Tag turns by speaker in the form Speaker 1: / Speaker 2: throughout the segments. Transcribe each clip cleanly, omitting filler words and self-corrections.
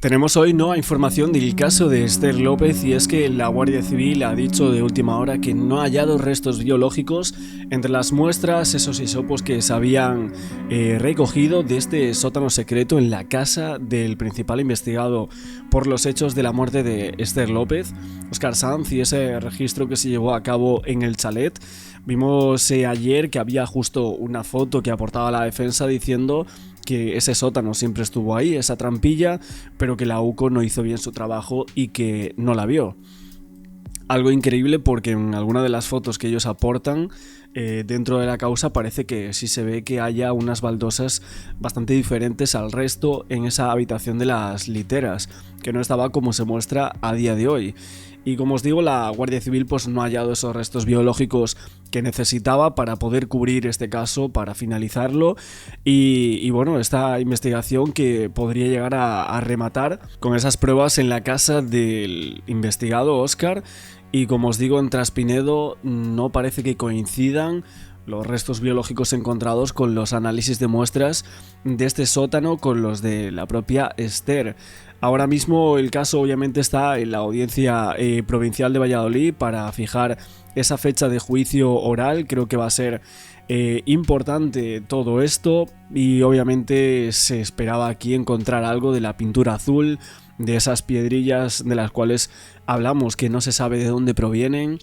Speaker 1: Tenemos hoy nueva información del caso de Esther López y es que la Guardia Civil ha dicho de última hora que no ha hallado restos biológicos entre las muestras, esos hisopos que se habían recogido de este sótano secreto en la casa del principal investigado por los hechos de la muerte de Esther López, Óscar Sanz, y ese registro que se llevó a cabo en el chalet. Vimos ayer que había justo una foto que aportaba la defensa diciendo que ese sótano siempre estuvo ahí, esa trampilla, pero que la UCO no hizo bien su trabajo y que no la vio. Algo increíble porque en alguna de las fotos que ellos aportan dentro de la causa parece que sí se ve que haya unas baldosas bastante diferentes al resto en esa habitación de las literas, que no estaba como se muestra a día de hoy. Y como os digo, la Guardia Civil pues no ha hallado esos restos biológicos que necesitaba para poder cubrir este caso, para finalizarlo. Y bueno, esta investigación que podría llegar a rematar con esas pruebas en la casa del investigado Óscar. Y como os digo, en Traspinedo no parece que coincidan los restos biológicos encontrados con los análisis de muestras de este sótano con los de la propia Esther. Ahora mismo el caso obviamente está en la Audiencia Provincial de Valladolid para fijar esa fecha de juicio oral. Creo que va a ser importante todo esto y obviamente se esperaba aquí encontrar algo de la pintura azul, de esas piedrillas de las cuales hablamos que no se sabe de dónde provienen,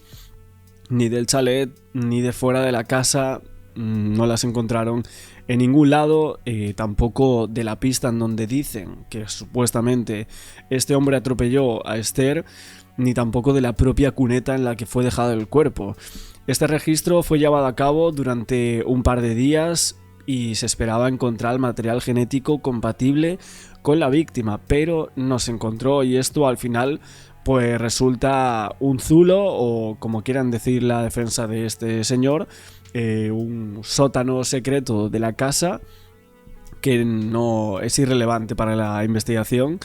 Speaker 1: ni del chalet, ni de fuera de la casa. No las encontraron en ningún lado, tampoco de la pista en donde dicen que supuestamente este hombre atropelló a Esther, ni tampoco de la propia cuneta en la que fue dejado el cuerpo. Este registro fue llevado a cabo durante un par de días y se esperaba encontrar material genético compatible con la víctima, pero no se encontró, y esto al final pues resulta un zulo, o como quieran decir la defensa de este señor, un sótano secreto de la casa que no es irrelevante para la investigación.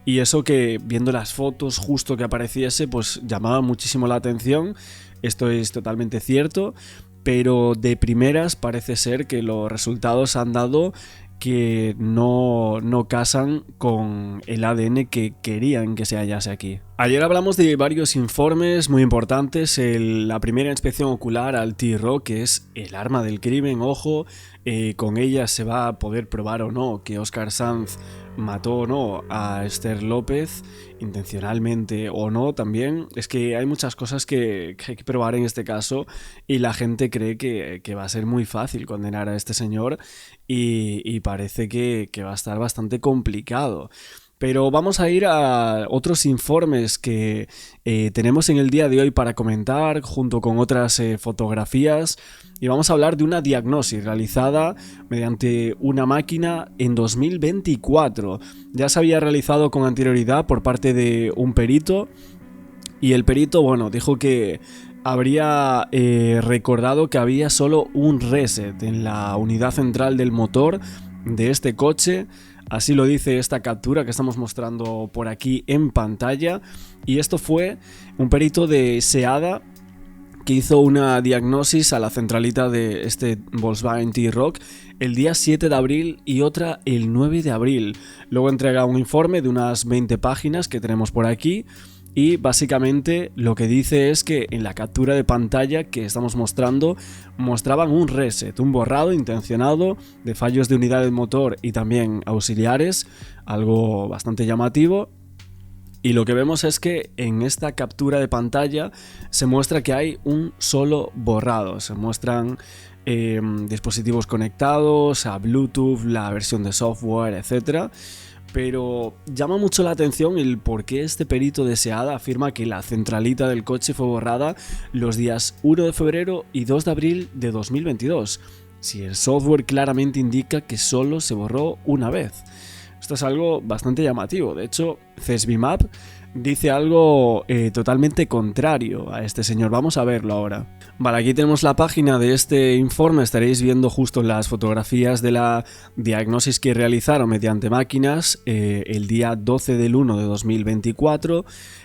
Speaker 1: Y eso que viendo las fotos justo que apareciese pues llamaba muchísimo la atención. Esto es totalmente cierto, pero de primeras parece ser que los resultados han dado que no casan con el ADN que querían que se hallase aquí. Ayer hablamos de varios informes muy importantes. La primera inspección ocular al T-Rock, que es el arma del crimen, ojo, con ella se va a poder probar o no que Óscar Sanz mató o no a Esther López, intencionalmente o no también. Es que hay muchas cosas que hay que probar en este caso y la gente cree que va a ser muy fácil condenar a este señor y parece que va a estar bastante complicado. Pero vamos a ir a otros informes que tenemos en el día de hoy para comentar, junto con otras fotografías, y vamos a hablar de una diagnosis realizada mediante una máquina en 2024. Ya se había realizado con anterioridad por parte de un perito, y el perito, bueno, dijo que habría recordado que había solo un reset en la unidad central del motor de este coche. Así lo dice esta captura que estamos mostrando por aquí en pantalla. Y esto fue un perito de SEADA que hizo una diagnosis a la centralita de este Volkswagen T-Rock el día 7 de abril y otra el 9 de abril. Luego entrega un informe de unas 20 páginas que tenemos por aquí. Y básicamente lo que dice es que en la captura de pantalla que estamos mostrando mostraban un reset, un borrado intencionado de fallos de unidad del motor y también auxiliares, algo bastante llamativo. Y lo que vemos es que en esta captura de pantalla se muestra que hay un solo borrado. Se muestran dispositivos conectados a Bluetooth, la versión de software, etc. Pero llama mucho la atención el por qué este perito de SEADA afirma que la centralita del coche fue borrada los días 1 de febrero y 2 de abril de 2022, si el software claramente indica que solo se borró una vez. Esto es algo bastante llamativo. De hecho, CESBIMAP dice algo totalmente contrario a este señor. Vamos a verlo ahora. Vale, aquí tenemos la página de este informe. Estaréis viendo justo las fotografías de la diagnosis que realizaron mediante máquinas el día 12 del 1 de 2024.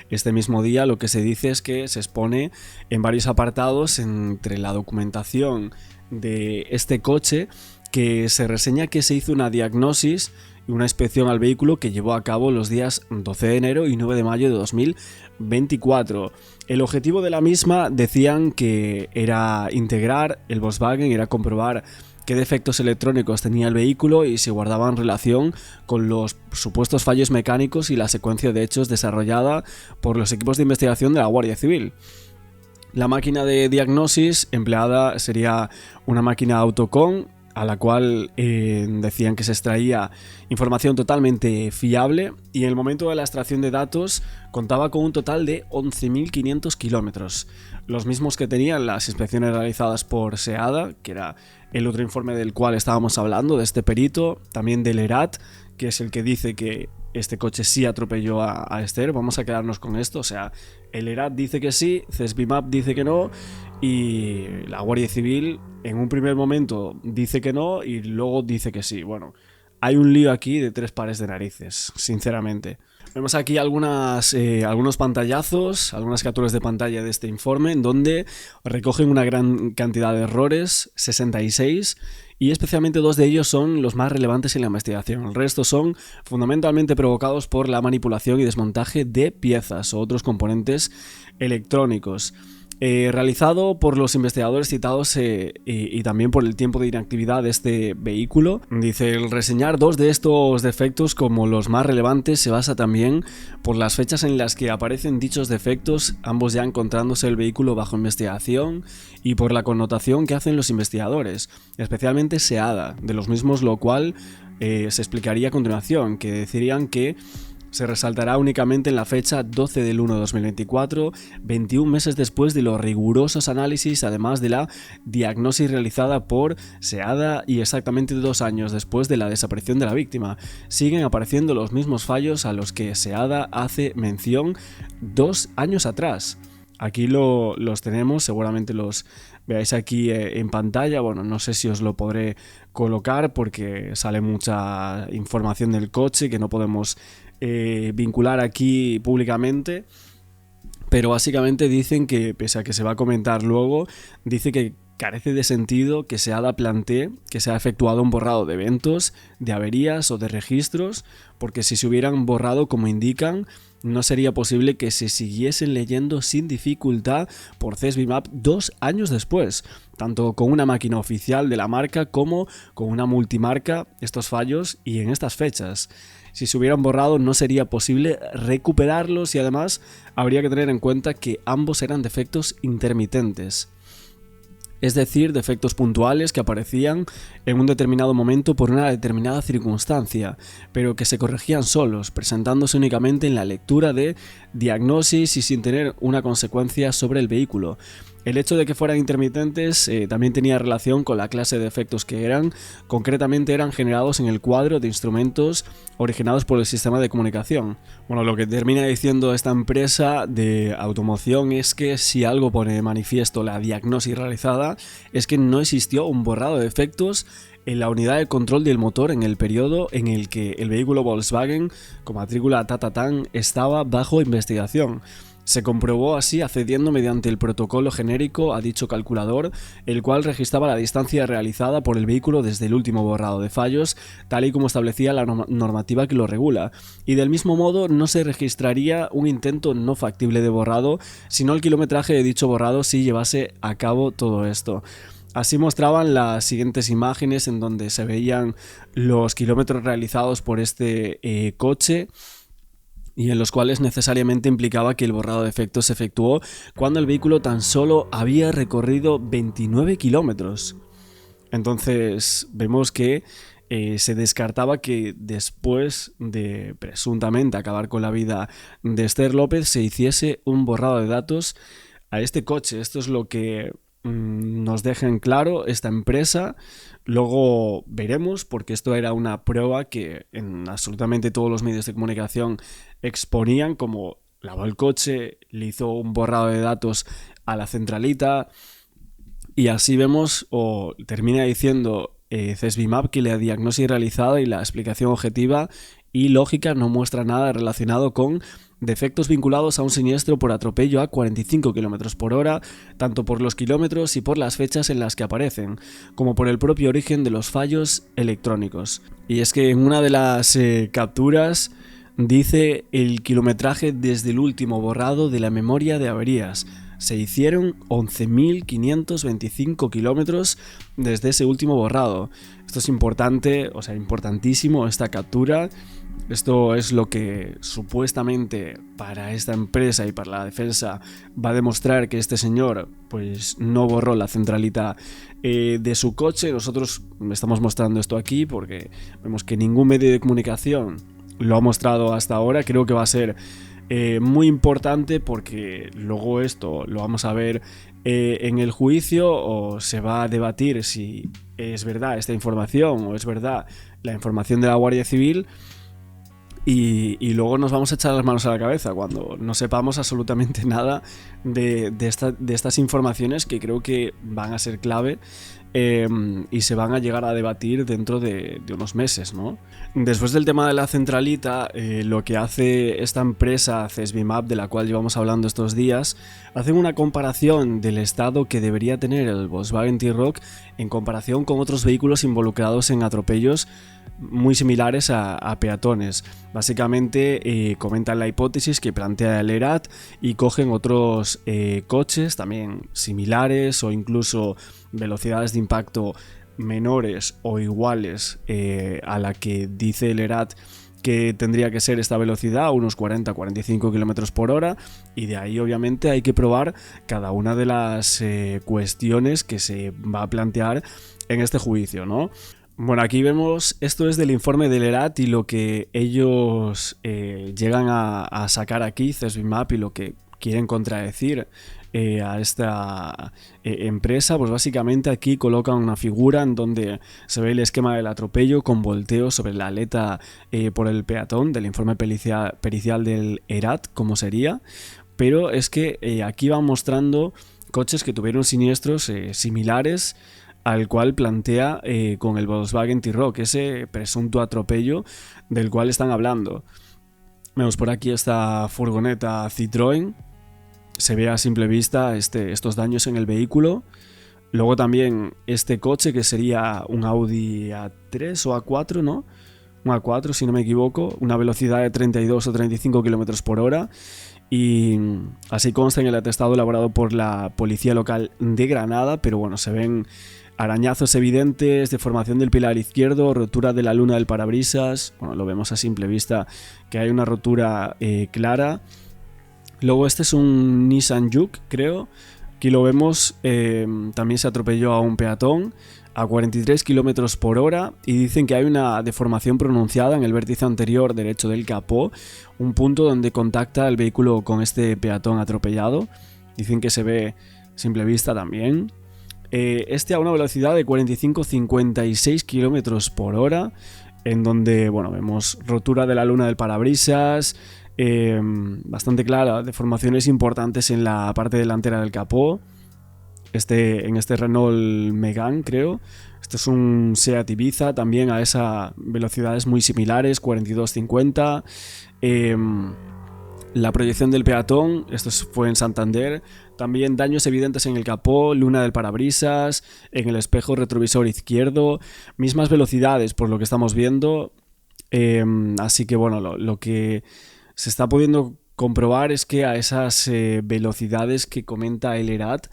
Speaker 1: Este mismo día lo que se dice es que se expone en varios apartados entre la documentación de este coche que se reseña que se hizo una diagnosis una inspección al vehículo que llevó a cabo los días 12 de enero y 9 de mayo de 2024. El objetivo de la misma decían que era integrar el Volkswagen, era comprobar qué defectos electrónicos tenía el vehículo y si guardaban relación con los supuestos fallos mecánicos y la secuencia de hechos desarrollada por los equipos de investigación de la Guardia Civil. La máquina de diagnosis empleada sería una máquina Autocon, a la cual decían que se extraía información totalmente fiable, y en el momento de la extracción de datos contaba con un total de 11.500 kilómetros, los mismos que tenían las inspecciones realizadas por SEADA, que era el otro informe del cual estábamos hablando, de este perito, también del ERAT, que es el que dice que este coche sí atropelló a Esther. Vamos a quedarnos con esto, o sea, el ERAT dice que sí, CESBIMAP dice que no, y la Guardia Civil en un primer momento dice que no y luego dice que sí. Bueno, hay un lío aquí de 3 pares de narices, sinceramente. Vemos aquí algunos pantallazos, algunas capturas de pantalla de este informe, en donde recogen una gran cantidad de errores, 66, y especialmente 2 de ellos son los más relevantes en la investigación. El resto son fundamentalmente provocados por la manipulación y desmontaje de piezas o otros componentes electrónicos. Realizado por los investigadores citados y también por el tiempo de inactividad de este vehículo. Dice, el reseñar 2 de estos defectos como los más relevantes se basa también por las fechas en las que aparecen dichos defectos, ambos ya encontrándose el vehículo bajo investigación, y por la connotación que hacen los investigadores, especialmente SEADA, de los mismos, lo cual se explicaría a continuación, que decirían que se resaltará únicamente en la fecha 12 del 1 de 2024, 21 meses después de los rigurosos análisis, además de la diagnosis realizada por SEADA, y exactamente 2 años después de la desaparición de la víctima. Siguen apareciendo los mismos fallos a los que SEADA hace mención 2 años atrás. Aquí los tenemos, seguramente los veáis aquí en pantalla. Bueno, no sé si os lo podré colocar porque sale mucha información del coche que no podemos vincular aquí públicamente, pero básicamente dicen que, pese a que se va a comentar luego, dice que carece de sentido que SEADA plantee que se ha efectuado un borrado de eventos, de averías o de registros, porque si se hubieran borrado como indican, no sería posible que se siguiesen leyendo sin dificultad por CESBIMAP 2 años después, tanto con una máquina oficial de la marca como con una multimarca, estos fallos y en estas fechas. Si se hubieran borrado no sería posible recuperarlos, y además habría que tener en cuenta que ambos eran defectos intermitentes. Es decir, defectos puntuales que aparecían en un determinado momento por una determinada circunstancia, pero que se corregían solos, presentándose únicamente en la lectura de diagnosis y sin tener una consecuencia sobre el vehículo. El hecho de que fueran intermitentes también tenía relación con la clase de efectos que eran. Concretamente eran generados en el cuadro de instrumentos originados por el sistema de comunicación. Bueno, lo que termina diciendo esta empresa de automoción es que si algo pone de manifiesto la diagnosis realizada es que no existió un borrado de efectos en la unidad de control del motor en el periodo en el que el vehículo Volkswagen con matrícula Tatatán estaba bajo investigación. Se comprobó así accediendo mediante el protocolo genérico a dicho calculador, el cual registraba la distancia realizada por el vehículo desde el último borrado de fallos, tal y como establecía la normativa que lo regula. Y del mismo modo no se registraría un intento no factible de borrado, sino el kilometraje de dicho borrado si llevase a cabo todo esto. Así mostraban las siguientes imágenes en donde se veían los kilómetros realizados por este coche, y en los cuales necesariamente implicaba que el borrado de efectos se efectuó cuando el vehículo tan solo había recorrido 29 kilómetros. Entonces vemos que se descartaba que después de presuntamente acabar con la vida de Esther López se hiciese un borrado de datos a este coche. Esto es lo que nos deja en claro esta empresa. Luego veremos, porque esto era una prueba que en absolutamente todos los medios de comunicación exponían, como lavó el coche, le hizo un borrado de datos a la centralita, y así vemos, o termina diciendo CESBIMAP, que la diagnosis realizada y la explicación objetiva y lógica no muestra nada relacionado con defectos vinculados a un siniestro por atropello a 45 km por hora, tanto por los kilómetros y por las fechas en las que aparecen, como por el propio origen de los fallos electrónicos. Y es que en una de las capturas dice el kilometraje desde el último borrado de la memoria de averías. Se hicieron 11.525 kilómetros desde ese último borrado. Esto es importante, o sea, importantísimo esta captura. Esto es lo que supuestamente para esta empresa y para la defensa va a demostrar que este señor pues no borró la centralita de su coche. Nosotros estamos mostrando esto aquí porque vemos que ningún medio de comunicación lo ha mostrado hasta ahora. Creo que va a ser muy importante porque luego esto lo vamos a ver en el juicio, o se va a debatir si es verdad esta información o es verdad la información de la Guardia Civil. Y luego nos vamos a echar las manos a la cabeza cuando no sepamos absolutamente nada de estas informaciones, que creo que van a ser clave y se van a llegar a debatir dentro de unos meses, ¿no? Después del tema de la centralita, lo que hace esta empresa CESBIMAP, de la cual llevamos hablando estos días, hacen una comparación del estado que debería tener el Volkswagen T-Roc en comparación con otros vehículos involucrados en atropellos muy similares a peatones. Básicamente comentan la hipótesis que plantea el ERAT y cogen otros coches también similares o incluso velocidades de impacto menores o iguales a la que dice el ERAT que tendría que ser esta velocidad, unos 40-45 km por hora, y de ahí obviamente hay que probar cada una de las cuestiones que se va a plantear en este juicio, ¿no? Bueno, aquí vemos, esto es del informe del ERAT y lo que ellos llegan a sacar aquí, CESBIMAP, y lo que quieren contradecir a esta empresa. Pues básicamente aquí colocan una figura en donde se ve el esquema del atropello con volteo sobre la aleta por el peatón del informe pericial del ERAT, como sería, pero es que aquí van mostrando coches que tuvieron siniestros similares al cual plantea con el Volkswagen T-Roc, ese presunto atropello del cual están hablando. Vemos por aquí esta furgoneta Citroën, se ve a simple vista estos daños en el vehículo. Luego también este coche, que sería un Audi A3 o A4, ¿no? Un A4 si no me equivoco, una velocidad de 32 o 35 km por hora. Y así consta en el atestado elaborado por la policía local de Granada, pero bueno, se ven arañazos evidentes, deformación del pilar izquierdo, rotura de la luna del parabrisas. Bueno, lo vemos a simple vista que hay una rotura clara. Luego este es un Nissan Juke, creo. Aquí lo vemos, también se atropelló a un peatón a 43 km por hora y dicen que hay una deformación pronunciada en el vértice anterior derecho del capó, un punto donde contacta el vehículo con este peatón atropellado. Dicen que se ve a simple vista también. A una velocidad de 45-56 km por hora, en donde, bueno, vemos rotura de la luna del parabrisas, bastante clara, deformaciones importantes en la parte delantera del capó. En este Renault Megane, creo. Este es un Seat Ibiza, también a esas velocidades muy similares, 42-50. La proyección del peatón, esto fue en Santander. También daños evidentes en el capó, luna del parabrisas, en el espejo retrovisor izquierdo. Mismas velocidades por lo que estamos viendo. Así que bueno, lo que se está pudiendo comprobar es que a esas velocidades que comenta el ERAT,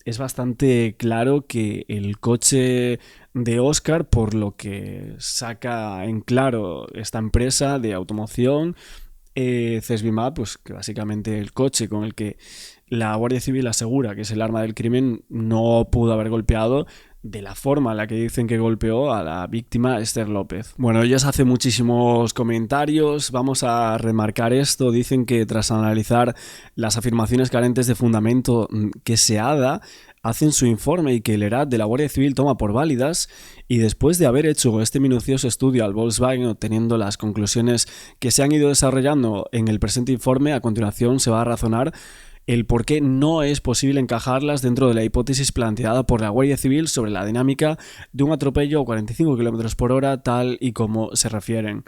Speaker 1: es bastante claro que el coche de Óscar, por lo que saca en claro esta empresa de automoción, CESBIMAP, pues que básicamente el coche con el que la Guardia Civil asegura que es el arma del crimen no pudo haber golpeado de la forma en la que dicen que golpeó a la víctima Esther López. Bueno, ellos hacen muchísimos comentarios, vamos a remarcar esto. Dicen que tras analizar las afirmaciones carentes de fundamento que SEADA hacen su informe y que el ERAT de la Guardia Civil toma por válidas, y después de haber hecho este minucioso estudio al Volkswagen, obteniendo las conclusiones que se han ido desarrollando en el presente informe, a continuación se va a razonar el por qué no es posible encajarlas dentro de la hipótesis planteada por la Guardia Civil sobre la dinámica de un atropello a 45 km por hora, tal y como se refieren.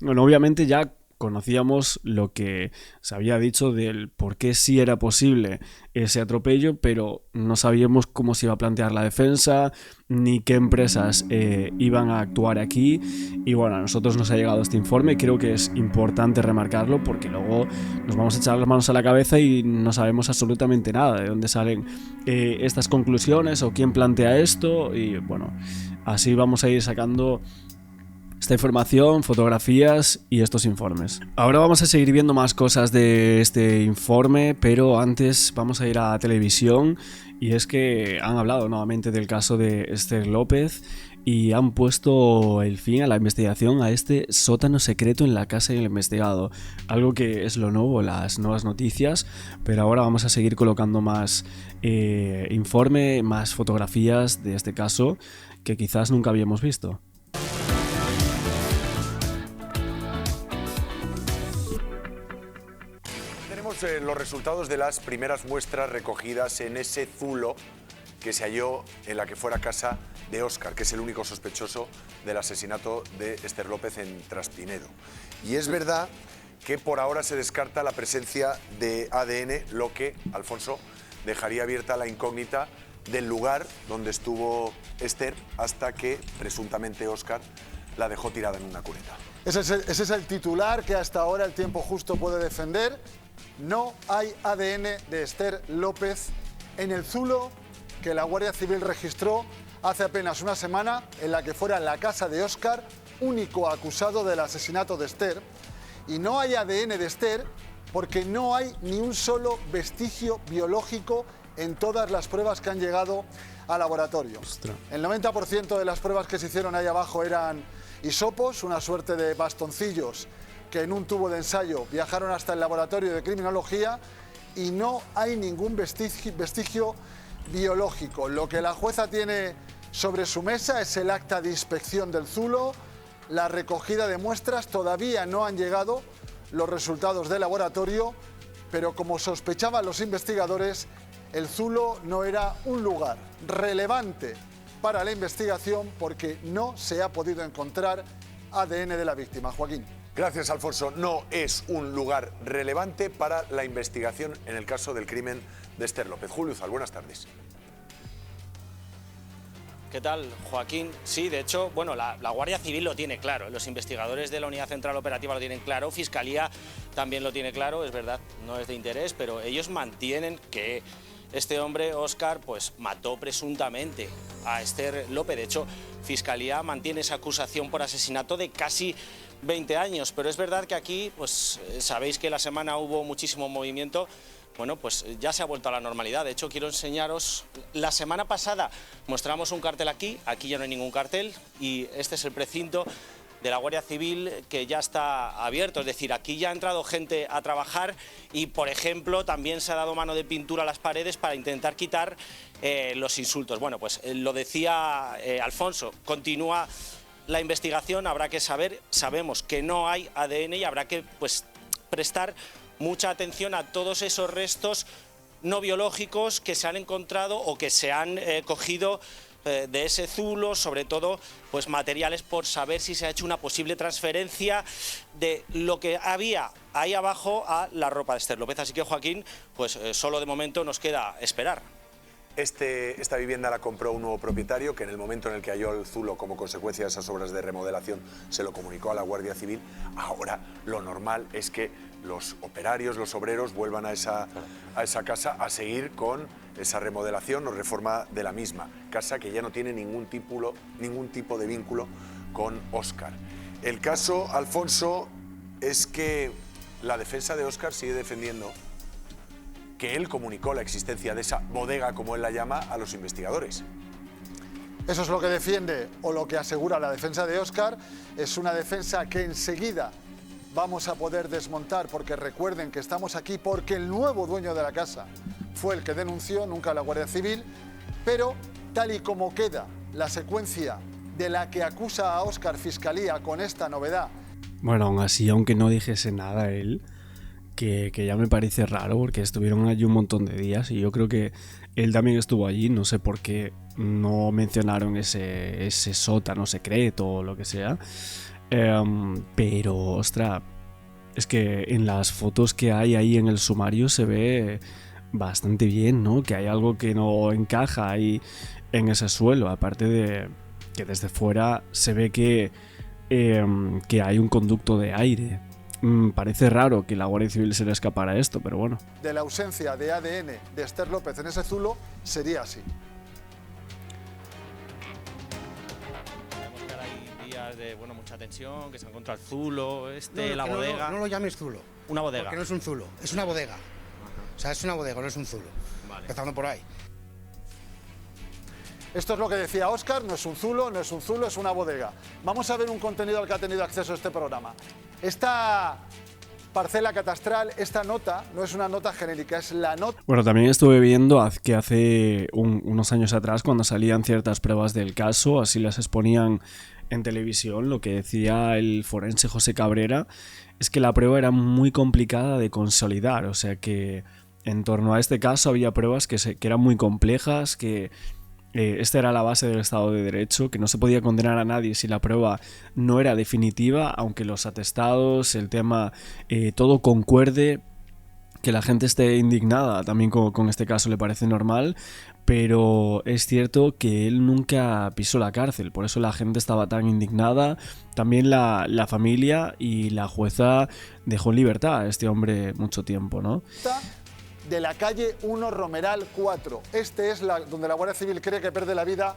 Speaker 1: Bueno, obviamente ya conocíamos lo que se había dicho del por qué sí era posible ese atropello, pero no sabíamos cómo se iba a plantear la defensa, ni qué empresas iban a actuar aquí. Y bueno, a nosotros nos ha llegado este informe, creo que es importante remarcarlo porque luego nos vamos a echar las manos a la cabeza y no sabemos absolutamente nada de dónde salen estas conclusiones o quién plantea esto, y bueno, así vamos a ir sacando esta información, fotografías y estos informes. Ahora vamos a seguir viendo más cosas de este informe, pero antes vamos a ir a televisión, y es que han hablado nuevamente del caso de Esther López y han puesto el fin a la investigación a este sótano secreto en la casa del investigado, algo que es lo nuevo, las nuevas noticias, pero ahora vamos a seguir colocando más informe, más fotografías de este caso que quizás nunca habíamos visto.
Speaker 2: Los resultados de las primeras muestras recogidas en ese zulo que se halló en la que fuera casa de Óscar, que es el único sospechoso del asesinato de Esther López en Traspinedo. Y es verdad que por ahora se descarta la presencia de ADN, lo que, Alfonso, dejaría abierta la incógnita del lugar donde estuvo Esther hasta que presuntamente Óscar la dejó tirada en una cuneta.
Speaker 3: Ese es el titular que hasta ahora El Tiempo Justo puede defender. No hay ADN de Esther López en el zulo que la Guardia Civil registró hace apenas una semana en la que fuera la casa de Óscar, único acusado del asesinato de Esther. Y no hay ADN de Esther porque no hay ni un solo vestigio biológico en todas las pruebas que han llegado al laboratorio. Ostras. El 90% de las pruebas que se hicieron ahí abajo eran hisopos, una suerte de bastoncillos que en un tubo de ensayo viajaron hasta el laboratorio de criminología, y no hay ningún vestigio biológico. Lo que la jueza tiene sobre su mesa es el acta de inspección del zulo, la recogida de muestras. Todavía no han llegado los resultados del laboratorio, pero como sospechaban los investigadores, el zulo no era un lugar relevante para la investigación porque no se ha podido encontrar ADN de la víctima. Joaquín.
Speaker 2: Gracias, Alfonso. No es un lugar relevante para la investigación en el caso del crimen de Esther López. Julio Uzal, buenas tardes.
Speaker 4: ¿Qué tal, Joaquín? Sí, de hecho, bueno, la Guardia Civil lo tiene claro, los investigadores de la Unidad Central Operativa lo tienen claro, Fiscalía también lo tiene claro, es verdad, no es de interés, pero ellos mantienen que este hombre, Óscar, pues mató presuntamente a Esther López. De hecho, Fiscalía mantiene esa acusación por asesinato de casi 20 años, pero es verdad que aquí, pues sabéis que la semana hubo muchísimo movimiento. Bueno, pues ya se ha vuelto a la normalidad. De hecho, quiero enseñaros, la semana pasada mostramos un cartel aquí ya no hay ningún cartel, y este es el precinto de la Guardia Civil que ya está abierto, es decir, aquí ya ha entrado gente a trabajar y, por ejemplo, también se ha dado mano de pintura a las paredes para intentar quitar los insultos. Bueno, pues lo decía Alfonso, continúa la investigación, habrá que saber, sabemos que no hay ADN y habrá que prestar mucha atención a todos esos restos no biológicos que se han encontrado o que se han cogido de ese zulo, sobre todo pues materiales por saber si se ha hecho una posible transferencia de lo que había ahí abajo a la ropa de Esther López. Así que, Joaquín, pues solo de momento nos queda esperar.
Speaker 2: Esta vivienda la compró un nuevo propietario que en el momento en el que halló el zulo como consecuencia de esas obras de remodelación se lo comunicó a la Guardia Civil. Ahora lo normal es que los operarios, los obreros vuelvan a esa casa a seguir con esa remodelación o reforma de la misma, casa que ya no tiene ningún tipo de vínculo con Óscar. El caso, Alfonso, es que la defensa de Óscar sigue defendiendo que él comunicó la existencia de esa bodega, como él la llama, a los investigadores.
Speaker 3: Eso es lo que defiende o lo que asegura la defensa de Óscar. Es una defensa que enseguida vamos a poder desmontar, porque recuerden que estamos aquí porque el nuevo dueño de la casa fue el que denunció, nunca la Guardia Civil, pero tal y como queda la secuencia de la que acusa a Óscar Fiscalía con esta novedad.
Speaker 1: Bueno, aún así, aunque no dijese nada él, que ya me parece raro porque estuvieron allí un montón de días y yo creo que él también estuvo allí, no sé por qué no mencionaron ese sótano secreto o lo que sea, pero ostras, es que en las fotos que hay ahí en el sumario se ve bastante bien, ¿no? Que hay algo que no encaja ahí en ese suelo, aparte de que desde fuera se ve que hay un conducto de aire. Parece raro que la Guardia Civil se le escapara esto, pero bueno.
Speaker 3: De la ausencia de ADN de Esther López en ese zulo, sería así.
Speaker 4: Sabemos que ahora hay días de mucha tensión, que se encuentra el zulo, la
Speaker 5: No,
Speaker 4: bodega.
Speaker 5: no lo llames zulo.
Speaker 4: Una bodega.
Speaker 5: Porque no es un zulo, es una bodega. O sea, es una bodega, no es un zulo.
Speaker 4: Vale.
Speaker 5: Empezando por ahí.
Speaker 3: Esto es lo que decía Óscar, no es un zulo, no es un zulo, es una bodega. Vamos a ver un contenido al que ha tenido acceso este programa. Esta parcela catastral, esta nota, no es una nota genérica, es la nota...
Speaker 1: Bueno, también estuve viendo que hace unos años atrás, cuando salían ciertas pruebas del caso, así las exponían en televisión, lo que decía el forense José Cabrera es que la prueba era muy complicada de consolidar, o sea que en torno a este caso había pruebas que eran muy complejas, que esta era la base del Estado de Derecho, que no se podía condenar a nadie si la prueba no era definitiva, aunque los atestados, el tema, todo concuerde, que la gente esté indignada, también con este caso le parece normal, pero es cierto que él nunca pisó la cárcel, por eso la gente estaba tan indignada, también la familia, y la jueza dejó en libertad a este hombre mucho tiempo, ¿no?
Speaker 3: De la calle 1 Romeral 4. Este es donde la Guardia Civil cree que pierde la vida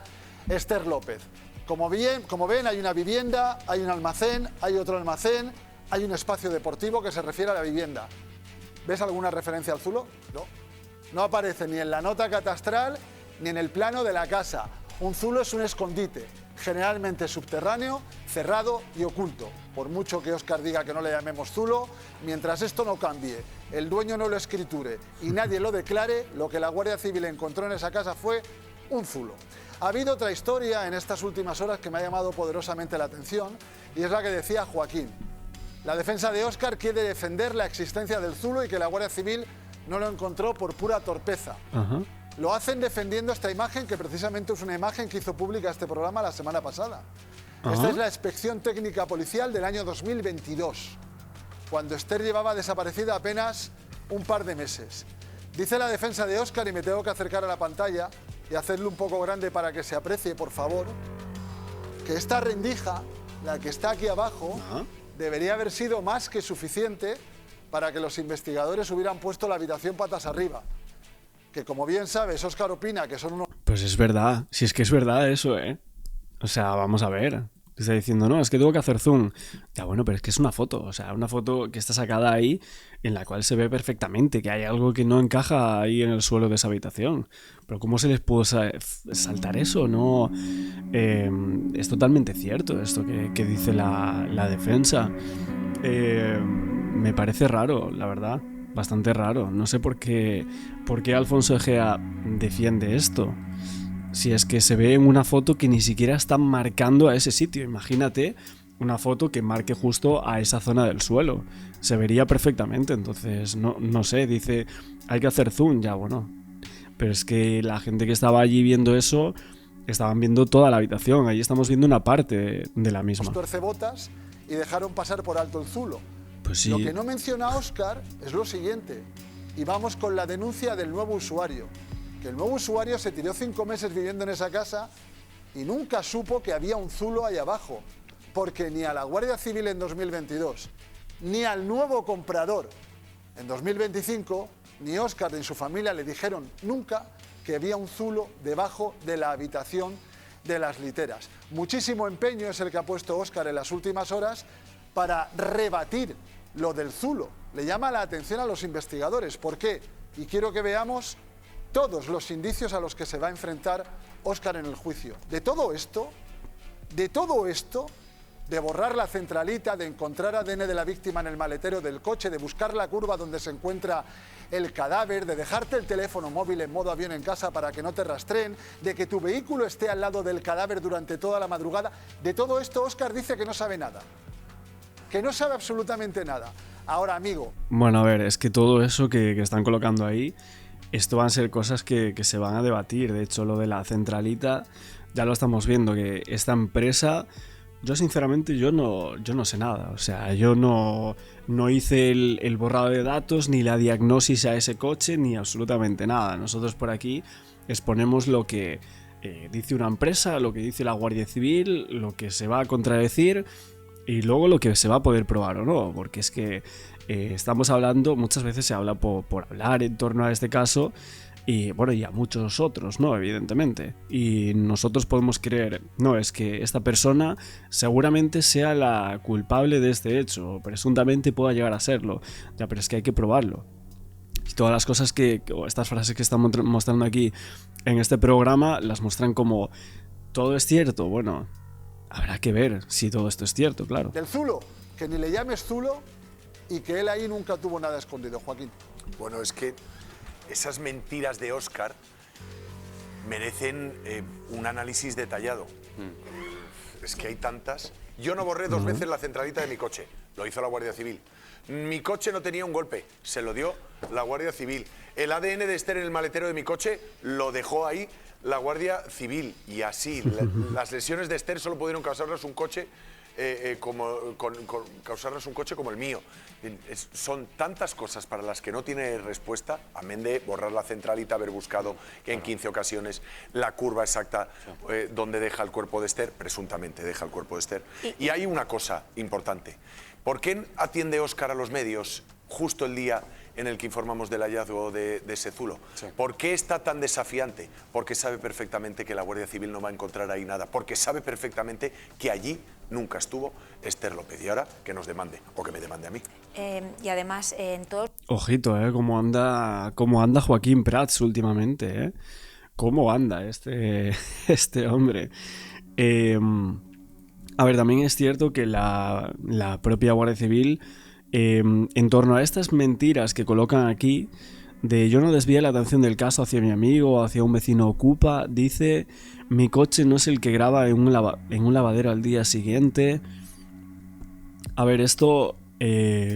Speaker 3: Esther López. Como ven, hay una vivienda, hay un almacén, hay otro almacén, hay un espacio deportivo que se refiere a la vivienda. ¿Ves alguna referencia al zulo? No. No aparece ni en la nota catastral ni en el plano de la casa. Un zulo es un escondite, generalmente subterráneo, cerrado y oculto. Por mucho que Óscar diga que no le llamemos zulo, mientras esto no cambie, el dueño no lo escriture y nadie lo declare, lo que la Guardia Civil encontró en esa casa fue un zulo. Ha habido otra historia en estas últimas horas que me ha llamado poderosamente la atención y es la que decía Joaquín. La defensa de Óscar quiere defender la existencia del zulo y que la Guardia Civil no lo encontró por pura torpeza.
Speaker 1: Ajá.
Speaker 3: Lo hacen defendiendo esta imagen, que precisamente es una imagen que hizo pública este programa la semana pasada. Esta es la inspección técnica policial del año 2022, cuando Esther llevaba desaparecida apenas un par de meses. Dice la defensa de Óscar, y me tengo que acercar a la pantalla y hacerlo un poco grande para que se aprecie, por favor, que esta rendija, la que está aquí abajo, debería haber sido más que suficiente para que los investigadores hubieran puesto la habitación patas arriba. Que como bien sabes, Óscar opina que son unos...
Speaker 1: Pues es verdad, si es que es verdad eso, ¿eh? O sea, vamos a ver. Está diciendo, no, es que tengo que hacer zoom. Ya bueno, pero es que es una foto, o sea, una foto que está sacada ahí en la cual se ve perfectamente que hay algo que no encaja ahí en el suelo de esa habitación. Pero ¿cómo se les pudo saltar eso? No, es totalmente cierto esto que dice la defensa. Me parece raro, la verdad. Bastante raro. No sé por qué Alfonso Egea defiende esto. Si es que se ve en una foto que ni siquiera están marcando a ese sitio. Imagínate una foto que marque justo a esa zona del suelo. Se vería perfectamente. Entonces, no sé, dice, hay que hacer zoom. Ya, bueno. Pero es que la gente que estaba allí viendo eso, estaban viendo toda la habitación. Ahí estamos viendo una parte de la misma.
Speaker 3: Tuercebotas y dejaron pasar por alto el zulo.
Speaker 1: Pues sí.
Speaker 3: Lo que no menciona Óscar es lo siguiente. Y vamos con la denuncia del nuevo usuario. Que el nuevo usuario se tiró 5 meses viviendo en esa casa y nunca supo que había un zulo ahí abajo, porque ni a la Guardia Civil en 2022, ni al nuevo comprador en 2025, ni Óscar ni su familia le dijeron nunca que había un zulo debajo de la habitación de las literas. Muchísimo empeño es el que ha puesto Óscar en las últimas horas para rebatir lo del zulo. Le llama la atención a los investigadores. ¿Por qué? Y quiero que veamos todos los indicios a los que se va a enfrentar Óscar en el juicio. De todo esto, de borrar la centralita, de encontrar ADN de la víctima en el maletero del coche, de buscar la curva donde se encuentra el cadáver, de dejarte el teléfono móvil en modo avión en casa para que no te rastreen, de que tu vehículo esté al lado del cadáver durante toda la madrugada, de todo esto Óscar dice que no sabe nada. que no sabe absolutamente nada. Ahora, amigo.
Speaker 1: Bueno, a ver, es que todo eso que están colocando ahí, esto van a ser cosas que se van a debatir. De hecho, lo de la centralita, ya lo estamos viendo, que esta empresa, yo sinceramente yo no sé nada. O sea, yo no hice el borrado de datos, ni la diagnosis a ese coche, ni absolutamente nada. Nosotros por aquí exponemos lo que dice una empresa, lo que dice la Guardia Civil, lo que se va a contradecir y luego lo que se va a poder probar o no, porque es que estamos hablando, muchas veces se habla por hablar en torno a este caso y bueno, y a muchos otros, ¿no? Evidentemente. Y nosotros podemos creer, no, es que esta persona seguramente sea la culpable de este hecho, o presuntamente pueda llegar a serlo, ya, pero es que hay que probarlo. Y todas las cosas o estas frases que estamos mostrando aquí en este programa las muestran como todo es cierto. Bueno, habrá que ver si todo esto es cierto, claro.
Speaker 3: Del Zulo, que ni le llames Zulo y que él ahí nunca tuvo nada escondido, Joaquín.
Speaker 2: Bueno, es que esas mentiras de Óscar merecen un análisis detallado. Es que hay tantas. Yo no borré 2 veces la centralita de mi coche, lo hizo la Guardia Civil. Mi coche no tenía un golpe, se lo dio la Guardia Civil. El ADN de Esther en el maletero de mi coche lo dejó ahí la Guardia Civil. Y así, las lesiones de Esther solo pudieron causarlas un coche causarlas un coche como el mío. Son tantas cosas para las que no tiene respuesta, amén de borrar la centralita, haber buscado en 15 ocasiones la curva exacta donde deja el cuerpo de Esther, presuntamente deja el cuerpo de Esther. Y hay una cosa importante. ¿Por qué atiende Óscar a los medios justo el día en el que informamos del hallazgo de ese Zulo? Sí. ¿Por qué está tan desafiante? Porque sabe perfectamente que la Guardia Civil no va a encontrar ahí nada. Porque sabe perfectamente que allí nunca estuvo Esther López. Y ahora que nos demande, o que me demande a mí.
Speaker 6: Y además, en todo...
Speaker 1: Ojito, cómo anda Joaquín Prats últimamente, cómo anda este hombre. A ver, también es cierto que la propia Guardia Civil, en torno a estas mentiras que colocan aquí, de yo no desvié la atención del caso hacia mi amigo o hacia un vecino ocupa, dice, mi coche no es el que graba en un lavadero al día siguiente. A ver, esto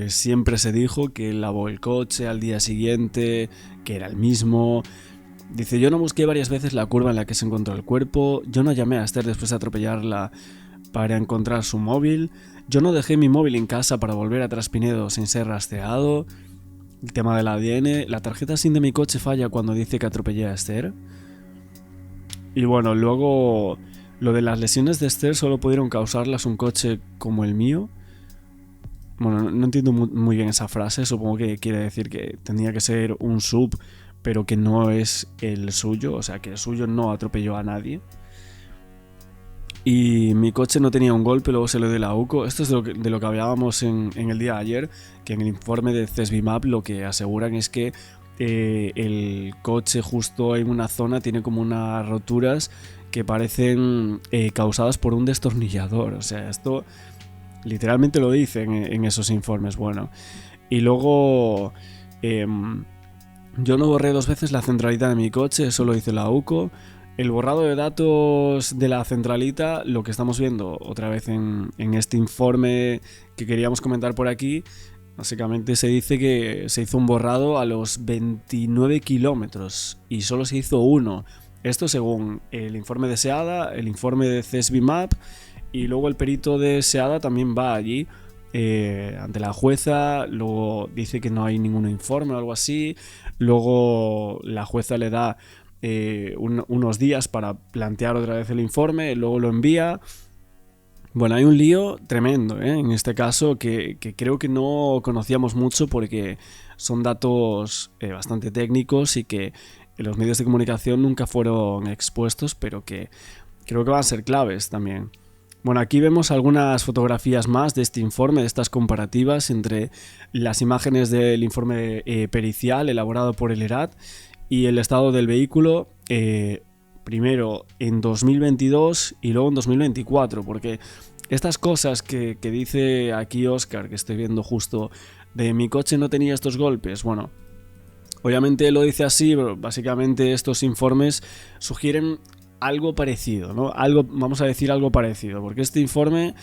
Speaker 1: siempre se dijo que él lavó el coche al día siguiente, que era el mismo. Dice, yo no busqué varias veces la curva en la que se encontró el cuerpo, yo no llamé a Esther después de atropellarla para encontrar su móvil, yo no dejé mi móvil en casa para volver a Traspinedo sin ser rastreado. El tema del ADN, la tarjeta SIM de mi coche falla cuando dice que atropellé a Esther. Y bueno, luego lo de las lesiones de Esther solo pudieron causarlas un coche como el mío. Bueno, no entiendo muy bien esa frase, supongo que quiere decir que tendría que ser un sub, pero que no es el suyo, o sea que el suyo no atropelló a nadie. Y mi coche no tenía un golpe, luego se lo dio la UCO. Esto es de lo que hablábamos en el día de ayer, que en el informe de CESBIMAP lo que aseguran es que el coche justo en una zona tiene como unas roturas que parecen causadas por un destornillador. O sea, esto literalmente lo dicen en esos informes. Bueno, y luego yo no borré 2 veces la centralita de mi coche, eso lo hizo la UCO. El borrado de datos de la centralita, lo que estamos viendo otra vez en este informe que queríamos comentar por aquí, básicamente se dice que se hizo un borrado a los 29 kilómetros y solo se hizo uno. Esto según el informe de SEADA, el informe de CESBIMAP, y luego el perito de SEADA también va allí ante la jueza, luego dice que no hay ningún informe o algo así, luego la jueza le da unos días para plantear otra vez el informe, luego lo envía. Bueno, hay un lío tremendo en este caso que creo que no conocíamos mucho porque son datos bastante técnicos y que en los medios de comunicación nunca fueron expuestos, pero que creo que van a ser claves también. Bueno, aquí vemos algunas fotografías más de este informe, de estas comparativas entre las imágenes del informe pericial elaborado por el ERAT y el estado del vehículo, primero en 2022 y luego en 2024, porque estas cosas que dice aquí Óscar, que estoy viendo justo, de mi coche no tenía estos golpes, bueno, obviamente lo dice así, pero básicamente estos informes sugieren algo parecido, ¿no? Vamos a decir algo parecido, porque este informe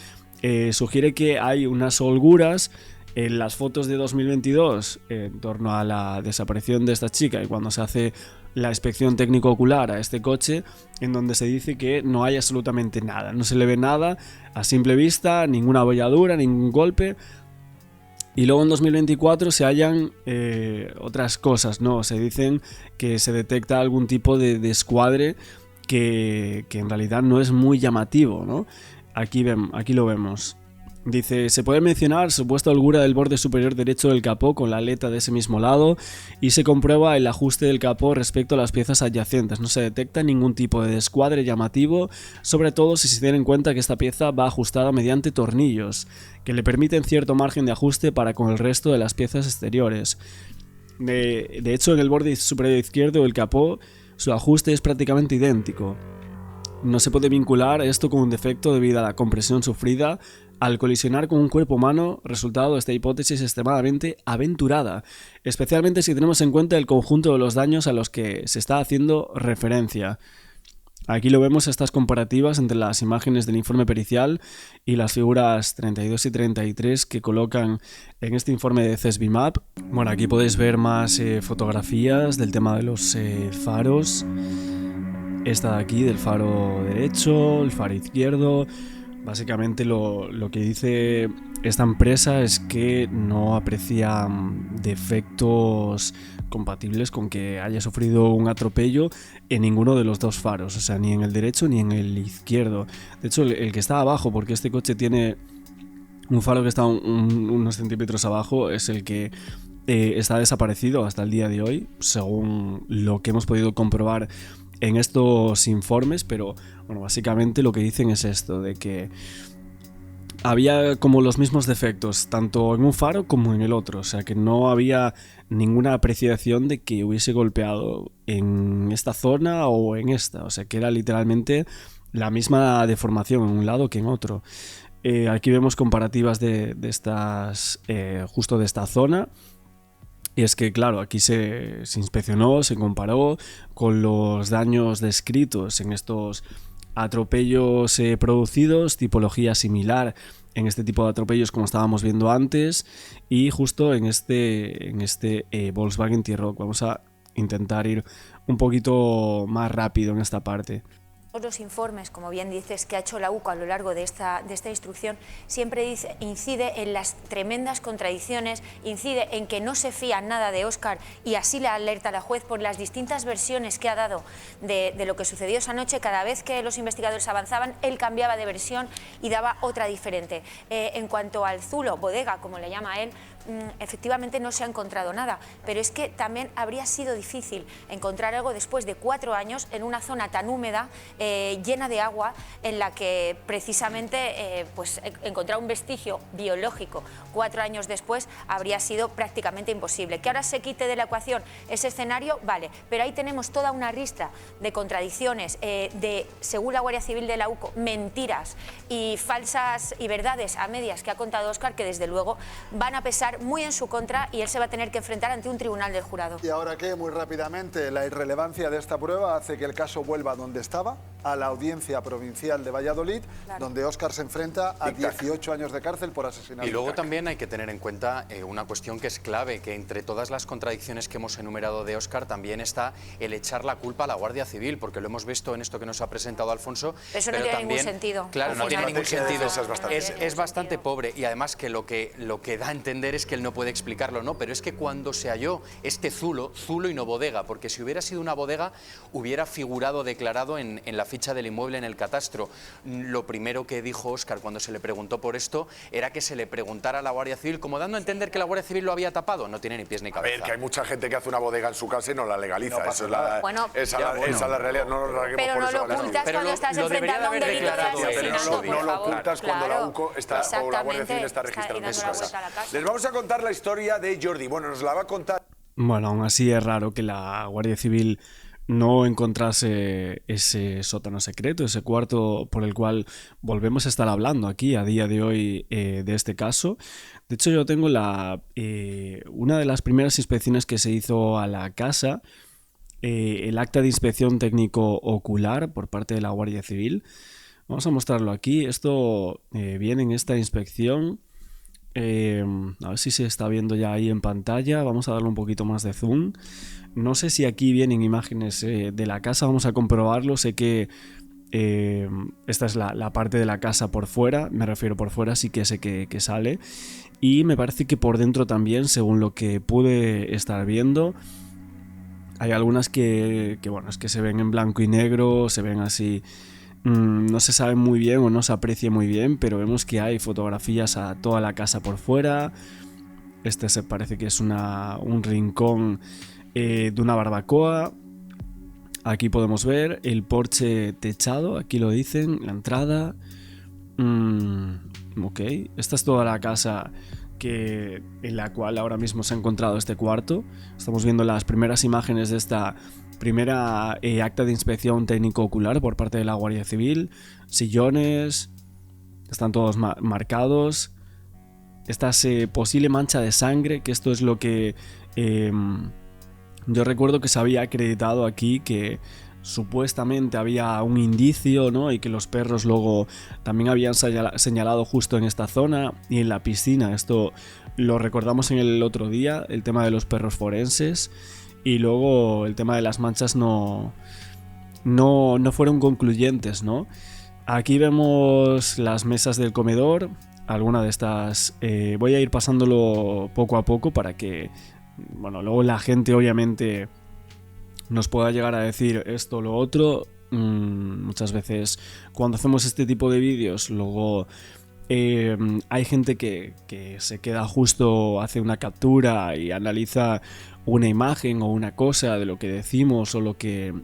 Speaker 1: sugiere que hay unas holguras en las fotos de 2022 en torno a la desaparición de esta chica y cuando se hace la inspección técnico ocular a este coche, en donde se dice que no hay absolutamente nada, no se le ve nada a simple vista, ninguna bolladura, ningún golpe. Y luego en 2024 se hallan otras cosas, ¿no? Se dicen que se detecta algún tipo de descuadre que en realidad no es muy llamativo, ¿no? Aquí lo vemos. Dice, se puede mencionar supuesta holgura del borde superior derecho del capó con la aleta de ese mismo lado y se comprueba el ajuste del capó respecto a las piezas adyacentes. No se detecta ningún tipo de descuadre llamativo, sobre todo si se tiene en cuenta que esta pieza va ajustada mediante tornillos, que le permiten cierto margen de ajuste para con el resto de las piezas exteriores. De hecho, en el borde superior izquierdo del capó, su ajuste es prácticamente idéntico. No se puede vincular esto con un defecto debido a la compresión sufrida al colisionar con un cuerpo humano, resultado de esta hipótesis extremadamente aventurada, especialmente si tenemos en cuenta el conjunto de los daños a los que se está haciendo referencia. Aquí lo vemos, estas comparativas entre las imágenes del informe pericial y las figuras 32 y 33 que colocan en este informe de CESBIMAP. Bueno, aquí podéis ver más fotografías del tema de los faros. Esta de aquí del faro derecho, el faro izquierdo. Básicamente lo que dice esta empresa es que no aprecia defectos compatibles con que haya sufrido un atropello en ninguno de los dos faros, o sea, ni en el derecho ni en el izquierdo. De hecho, el que está abajo, porque este coche tiene un faro que está unos centímetros abajo, es el que está desaparecido hasta el día de hoy, según lo que hemos podido comprobar en estos informes, pero bueno, básicamente lo que dicen es esto, de que había como los mismos defectos, tanto en un faro como en el otro, o sea que no había ninguna apreciación de que hubiese golpeado en esta zona o en esta, o sea que era literalmente la misma deformación en un lado que en otro. Aquí vemos comparativas de estas, justo de esta zona. Y es que, claro, aquí se inspeccionó, se comparó con los daños descritos en estos atropellos producidos, tipología similar en este tipo de atropellos como estábamos viendo antes, y justo en este Volkswagen T-Roc. Vamos a intentar ir un poquito más rápido en esta parte.
Speaker 6: Los informes, como bien dices, que ha hecho la UCO a lo largo de esta instrucción, siempre incide en las tremendas contradicciones, incide en que no se fía nada de Óscar y así le alerta a la juez por las distintas versiones que ha dado de lo que sucedió esa noche. Cada vez que los investigadores avanzaban, él cambiaba de versión y daba otra diferente. En cuanto al zulo, bodega, como le llama él, efectivamente no se ha encontrado nada, pero es que también habría sido difícil encontrar algo después de 4 años en una zona tan húmeda, llena de agua, en la que precisamente pues encontrar un vestigio biológico 4 años después habría sido prácticamente imposible. Que ahora se quite de la ecuación ese escenario, vale, pero ahí tenemos toda una ristra de contradicciones, de, según la Guardia Civil de la UCO, mentiras y falsas y verdades a medias que ha contado Óscar, que desde luego van a pesar muy en su contra y él se va a tener que enfrentar ante un tribunal del jurado.
Speaker 3: Y ahora que, muy rápidamente, la irrelevancia de esta prueba hace que el caso vuelva donde estaba, a la Audiencia Provincial de Valladolid, claro, donde Óscar se enfrenta a 18 años de cárcel por asesinato.
Speaker 7: Y luego también hay que tener en cuenta una cuestión que es clave, que entre todas las contradicciones que hemos enumerado de Óscar también está el echar la culpa a la Guardia Civil, porque lo hemos visto en esto que nos ha presentado Alfonso.
Speaker 6: Eso no tiene ningún sentido.
Speaker 7: Claro, no tiene ningún sentido. Es bastante
Speaker 6: sentido.
Speaker 7: Pobre, y además que lo que da a entender es que él no puede explicarlo, ¿no? Pero es que cuando se halló este zulo y no bodega, porque si hubiera sido una bodega hubiera figurado declarado en la ficha del inmueble en el catastro. Lo primero que dijo Óscar cuando se le preguntó por esto era que se le preguntara a la Guardia Civil, como dando a entender que la Guardia Civil lo había tapado. No tiene ni pies ni cabeza.
Speaker 2: A ver, que hay mucha gente que hace una bodega en su casa y no la legaliza.
Speaker 3: No
Speaker 2: eso es la,
Speaker 6: bueno,
Speaker 2: esa es la realidad. No nos larguemos
Speaker 6: pero
Speaker 2: por
Speaker 6: no
Speaker 2: eso.
Speaker 6: lo ocultas cuando estás enfrentando a un delito de asesinato.
Speaker 2: No lo ocultas cuando la UCO está, o la Guardia Civil está registrando en su casa. Les vamos a contar la historia de Jordi. Bueno, nos la va a contar.
Speaker 1: Bueno, aún así es raro que la Guardia Civil no encontrase ese sótano secreto, ese cuarto por el cual volvemos a estar hablando aquí a día de hoy de este caso. De hecho, yo tengo una de las primeras inspecciones que se hizo a la casa, el acta de inspección técnico ocular por parte de la Guardia Civil. Vamos a mostrarlo aquí. Esto viene en esta inspección. A ver si se está viendo ya ahí en pantalla. Vamos a darle un poquito más de zoom. No sé si aquí vienen imágenes de la casa. Vamos a comprobarlo. Sé que esta es la parte de la casa por fuera. Me refiero por fuera, sí que sé que sale. Y me parece que por dentro también, según lo que pude estar viendo. Hay algunas que bueno, es que se ven en blanco y negro, se ven así, no se sabe muy bien o no se aprecia muy bien, pero vemos que hay fotografías a toda la casa por fuera. Este se parece que es un rincón de una barbacoa. Aquí podemos ver el porche techado, aquí lo dicen, la entrada. Ok, esta es toda la casa en la cual ahora mismo se ha encontrado este cuarto. Estamos viendo las primeras imágenes de esta primera acta de inspección técnico-ocular por parte de la Guardia Civil. Sillones, están todos marcados. Esta posible mancha de sangre, que esto es lo que yo recuerdo que se había acreditado aquí, que supuestamente había un indicio, ¿no? Y que los perros luego también habían señalado justo en esta zona y en la piscina. Esto lo recordamos en el otro día, el tema de los perros forenses, y luego el tema de las manchas no fueron concluyentes, ¿no? Aquí vemos las mesas del comedor, alguna de estas voy a ir pasándolo poco a poco para que, bueno, luego la gente obviamente nos pueda llegar a decir esto o lo otro. Muchas veces cuando hacemos este tipo de vídeos, luego hay gente que se queda justo, hace una captura y analiza una imagen o una cosa de lo que decimos o lo que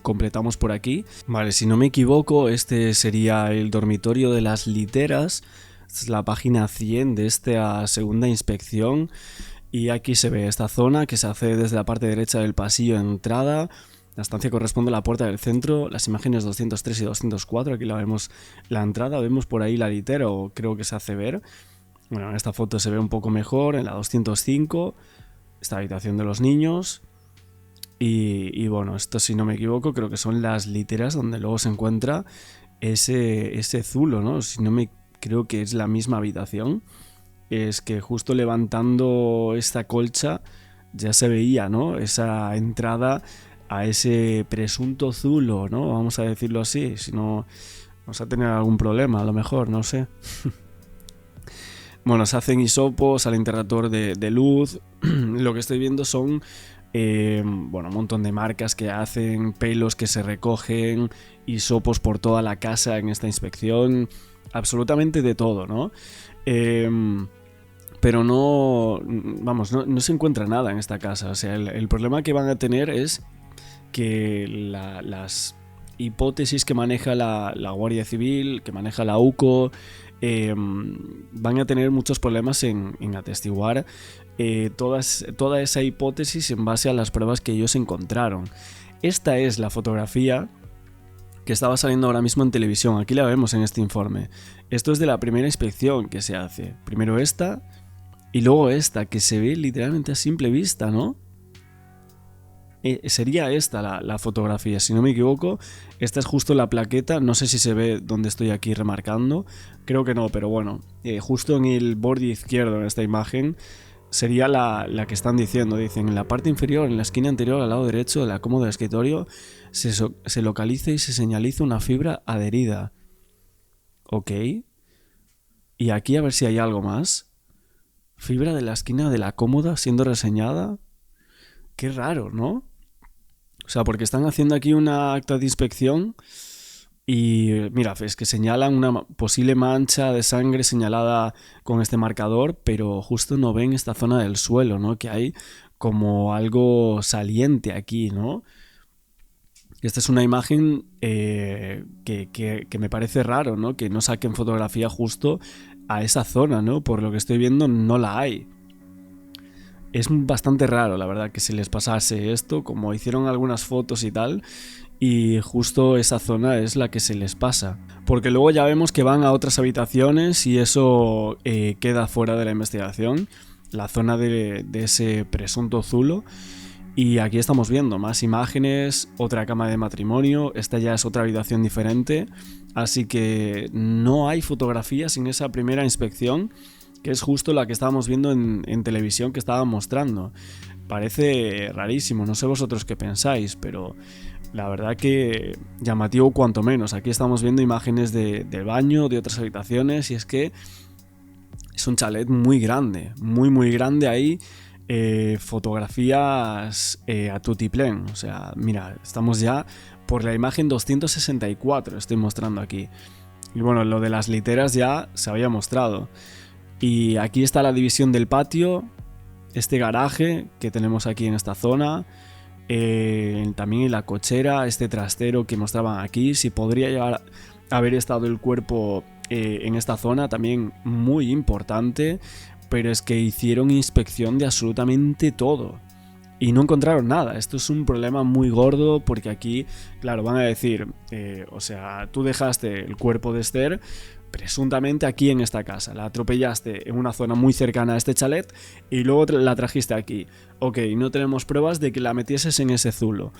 Speaker 1: completamos por aquí. Vale, si no me equivoco, este sería el dormitorio de las literas. Esta es la página 100 de esta segunda inspección. Y aquí se ve esta zona que se accede desde la parte derecha del pasillo de entrada. La estancia corresponde a la puerta del centro. Las imágenes 203 y 204, aquí la vemos la entrada. Vemos por ahí la litera, o creo que se hace ver. Bueno, en esta foto se ve un poco mejor. En la 205, esta habitación de los niños. Y bueno, esto si no me equivoco, creo que son las literas donde luego se encuentra ese zulo, ¿no? Si no me creo que es la misma habitación. Es que justo levantando esta colcha ya se veía, ¿no? Esa entrada a ese presunto zulo, ¿no? Vamos a decirlo así, si no vamos a tener algún problema, a lo mejor, no sé. Bueno, se hacen hisopos al interruptor de luz. Lo que estoy viendo son bueno, un montón de marcas que hacen, pelos que se recogen, hisopos por toda la casa en esta inspección, absolutamente de todo, ¿no? Pero no se encuentra nada en esta casa. O sea, el problema que van a tener es que las hipótesis que maneja la Guardia Civil, que maneja la UCO, van a tener muchos problemas en atestiguar toda esa hipótesis en base a las pruebas que ellos encontraron. Esta es la fotografía que estaba saliendo ahora mismo en televisión. Aquí la vemos en este informe. Esto es de la primera inspección que se hace. Primero esta y luego esta, que se ve literalmente a simple vista, ¿no? Sería esta la fotografía, si no me equivoco. Esta es justo la plaqueta. No sé si se ve donde estoy aquí remarcando. Creo que no, pero bueno. Justo en el borde izquierdo en esta imagen sería la que están diciendo. Dicen, en la parte inferior, en la esquina anterior, al lado derecho de la cómoda del escritorio, se localiza y se señaliza una fibra adherida. Ok. Y aquí a ver si hay algo más. Fibra de la esquina de la cómoda siendo reseñada. Qué raro, ¿no? O sea, porque están haciendo aquí una acta de inspección y mira, es que señalan una posible mancha de sangre señalada con este marcador, pero justo no ven esta zona del suelo, ¿no? Que hay como algo saliente aquí, ¿no? Esta es una imagen que me parece raro, ¿no? Que no saquen fotografía justo a esa zona, ¿no? Por lo que estoy viendo no la hay. Es bastante raro, la verdad, que se les pasase esto, como hicieron algunas fotos y tal, y justo esa zona es la que se les pasa. Porque luego ya vemos que van a otras habitaciones y eso queda fuera de la investigación, la zona de ese presunto zulo. Y aquí estamos viendo más imágenes, otra cama de matrimonio, esta ya es otra habitación diferente, así que no hay fotografías en esa primera inspección, que es justo la que estábamos viendo en televisión que estaban mostrando. Parece rarísimo, no sé vosotros qué pensáis, pero la verdad que llamativo cuanto menos. Aquí estamos viendo imágenes del baño, de otras habitaciones, y es que es un chalet muy grande, muy grande ahí. Fotografías a tutiplén, o sea, mira, estamos ya por la imagen 264, estoy mostrando aquí. Y bueno, lo de las literas ya se había mostrado. Y aquí está la división del patio, este garaje que tenemos aquí en esta zona, también en la cochera, este trastero que mostraban aquí, si podría llegar a haber estado el cuerpo en esta zona, también muy importante. Pero es que hicieron inspección de absolutamente todo y no encontraron nada. Esto es un problema muy gordo porque aquí, claro, van a decir, o sea, tú dejaste el cuerpo de Esther presuntamente aquí en esta casa, la atropellaste en una zona muy cercana a este chalet y luego la trajiste aquí. Ok, no tenemos pruebas de que la metieses en ese zulo.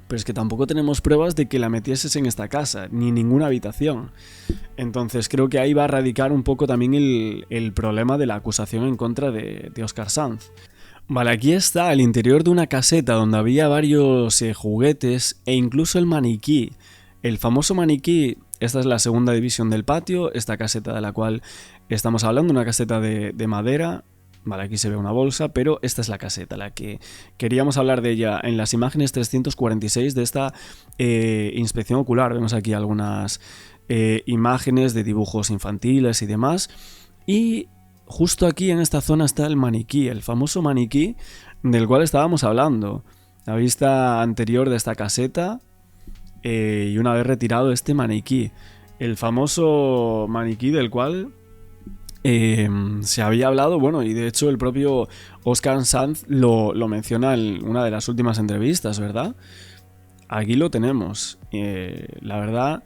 Speaker 1: Pero es que tampoco tenemos pruebas de que la metieses en esta casa, ni en ninguna habitación. Entonces creo que ahí va a radicar un poco también el problema de la acusación en contra de Óscar Sanz. Vale, aquí está el interior de una caseta donde había varios juguetes e incluso el maniquí. El famoso maniquí, esta es la segunda división del patio, esta caseta de la cual estamos hablando, una caseta de madera. Vale, aquí se ve una bolsa, pero esta es la caseta, la que queríamos hablar de ella en las imágenes 346 de esta inspección ocular. Vemos aquí algunas imágenes de dibujos infantiles y demás. Y justo aquí en esta zona está el maniquí, el famoso maniquí del cual estábamos hablando. La vista anterior de esta caseta y una vez retirado este maniquí. El famoso maniquí del cual... se había hablado, bueno, y de hecho el propio Óscar Sanz lo menciona en una de las últimas entrevistas, ¿verdad? Aquí lo tenemos. La verdad,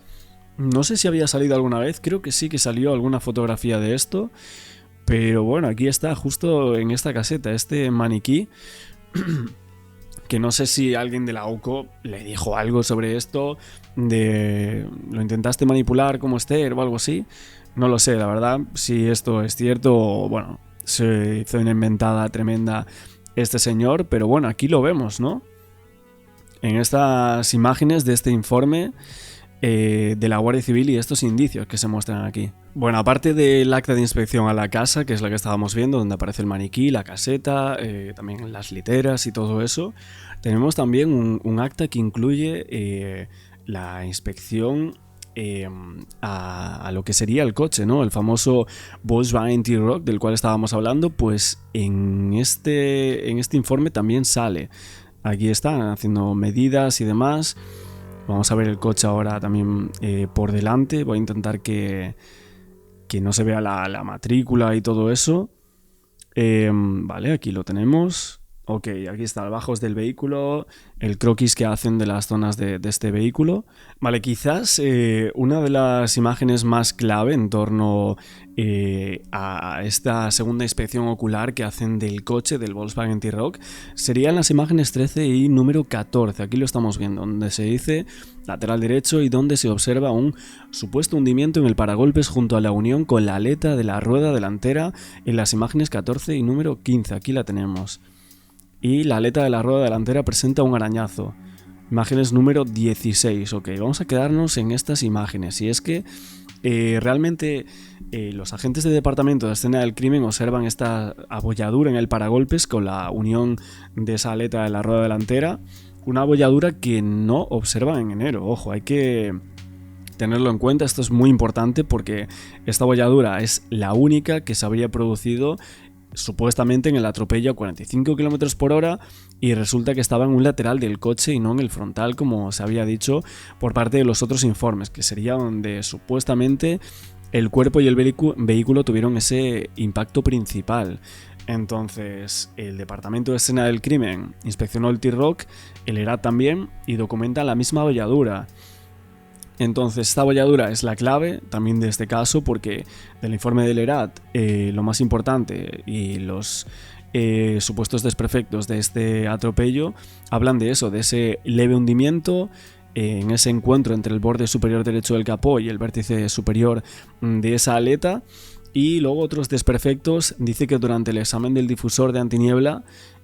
Speaker 1: no sé si había salido alguna vez, creo que sí que salió alguna fotografía de esto, pero bueno, aquí está, justo en esta caseta, este maniquí, que no sé si alguien de la UCO le dijo algo sobre esto, de lo intentaste manipular como Esther o algo así. No lo sé, la verdad, si esto es cierto o, bueno, se hizo una inventada tremenda este señor, pero bueno, aquí lo vemos, ¿no? En estas imágenes de este informe de la Guardia Civil y estos indicios que se muestran aquí. Bueno, aparte del acta de inspección a la casa, que es la que estábamos viendo, donde aparece el maniquí, la caseta, también las literas y todo eso, tenemos también un acta que incluye la inspección a lo que sería el coche, ¿no? El famoso Volkswagen T-Roc del cual estábamos hablando, pues en este informe también sale. Aquí están haciendo medidas y demás. Vamos a ver el coche ahora también por delante. Voy a intentar que no se vea la matrícula y todo eso. Vale, aquí lo tenemos. Ok, aquí está, bajos del vehículo, el croquis que hacen de las zonas de este vehículo. Vale, quizás una de las imágenes más clave en torno a esta segunda inspección ocular que hacen del coche del Volkswagen T-Roc serían las imágenes 13 y número 14. Aquí lo estamos viendo, donde se dice lateral derecho y donde se observa un supuesto hundimiento en el paragolpes junto a la unión con la aleta de la rueda delantera en las imágenes 14 y número 15. Aquí la tenemos. Y la aleta de la rueda delantera presenta un arañazo. Imágenes número 16. Ok, vamos a quedarnos en estas imágenes. Y es que realmente los agentes de departamento de escena del crimen observan esta abolladura en el paragolpes con la unión de esa aleta de la rueda delantera. Una abolladura que no observan en enero. Ojo, hay que tenerlo en cuenta. Esto es muy importante porque esta abolladura es la única que se habría producido supuestamente en el atropello a 45 km por hora y resulta que estaba en un lateral del coche y no en el frontal, como se había dicho por parte de los otros informes, que sería donde supuestamente el cuerpo y el vehículo tuvieron ese impacto principal. Entonces el departamento de escena del crimen inspeccionó el T-Roc, el ERAD también, y documenta la misma abolladura. Entonces esta abolladura es la clave también de este caso porque del informe del ERAD lo más importante y los supuestos desperfectos de este atropello hablan de eso, de ese leve hundimiento en ese encuentro entre el borde superior derecho del capó y el vértice superior de esa aleta. Y luego otros desperfectos, dice que durante el examen del difusor de antiniebla,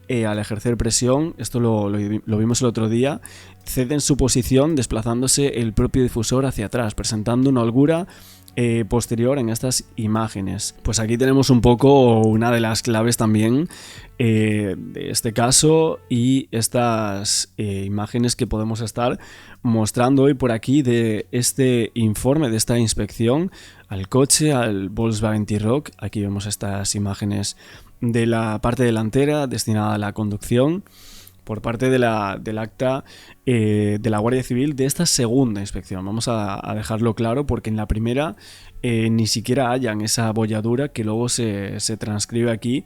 Speaker 1: al ejercer presión, esto lo vimos el otro día, cede en su posición desplazándose el propio difusor hacia atrás, presentando una holgura posterior en estas imágenes. Pues aquí tenemos un poco una de las claves también de este caso y estas imágenes que podemos estar mostrando hoy por aquí de este informe, de esta inspección al coche, al Volkswagen T-Roc. Aquí vemos estas imágenes de la parte delantera destinada a la conducción por parte del acta de la Guardia Civil de esta segunda inspección. Vamos a dejarlo claro porque en la primera ni siquiera hallan esa abolladura que luego se transcribe aquí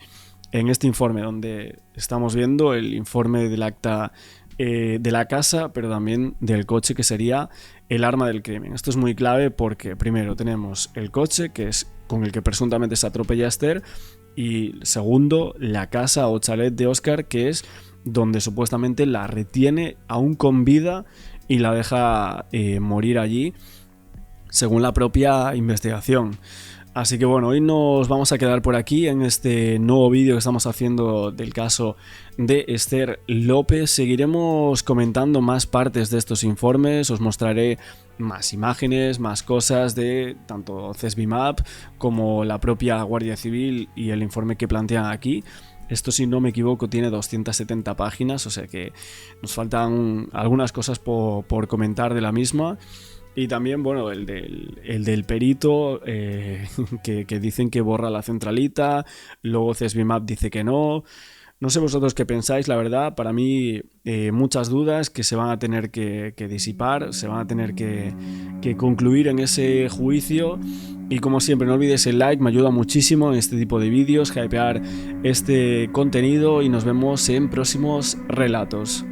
Speaker 1: en este informe, donde estamos viendo el informe del acta de la casa, pero también del coche, que sería el arma del crimen. Esto es muy clave porque primero tenemos el coche, que es con el que presuntamente se atropella a Esther, y segundo, la casa o chalet de Óscar, que es donde supuestamente la retiene aún con vida y la deja morir allí, según la propia investigación. Así que bueno, hoy nos vamos a quedar por aquí en este nuevo vídeo que estamos haciendo del caso de Esther López. Seguiremos comentando más partes de estos informes, os mostraré más imágenes, más cosas de tanto CESBIMAP como la propia Guardia Civil y el informe que plantean aquí. Esto, si no me equivoco, tiene 270 páginas, o sea que nos faltan algunas cosas por comentar de la misma. Y también, bueno, el del perito, que dicen que borra la centralita, luego CESBIMAP dice que no. No sé vosotros qué pensáis, la verdad, para mí muchas dudas que se van a tener que disipar, se van a tener que concluir en ese juicio. Y como siempre, no olvides el like, me ayuda muchísimo en este tipo de vídeos, hypear este contenido y nos vemos en próximos relatos.